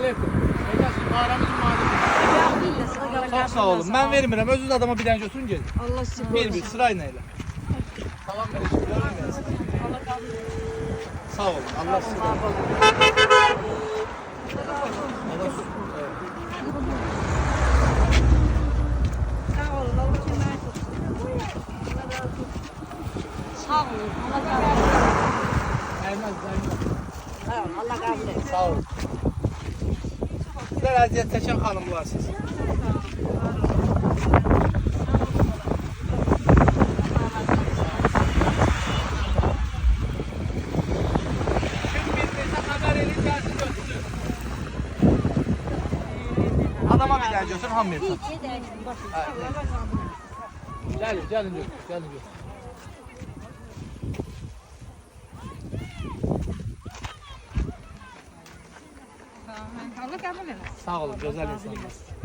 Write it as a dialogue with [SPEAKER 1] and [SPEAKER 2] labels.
[SPEAKER 1] aleyküm. Ecaz'ın mağaramızın mağaramızın. Çok sağ olun. Ben vermirəm. Özünüz adama bir dənə götürün gelin.
[SPEAKER 2] Allah sizi
[SPEAKER 1] Bir sırayla elə. Tamam kardeşim. Sağ olun. Allah sizi
[SPEAKER 2] Sağ olun. Allah emanet olsun. Sağ olun. Allah kabul etsin.
[SPEAKER 1] Ermez.
[SPEAKER 2] Sağ olun. Allah kabul etsin.
[SPEAKER 1] Sağ olun. Sizler əziyyət çəkən xanımlarsınız. Adama bir dənə götürün, hamı yesin. Gəlin, gəlin götür, gəlin götür.
[SPEAKER 2] Allah kabul etsin.
[SPEAKER 1] Sağ olun, gözəl insanlar.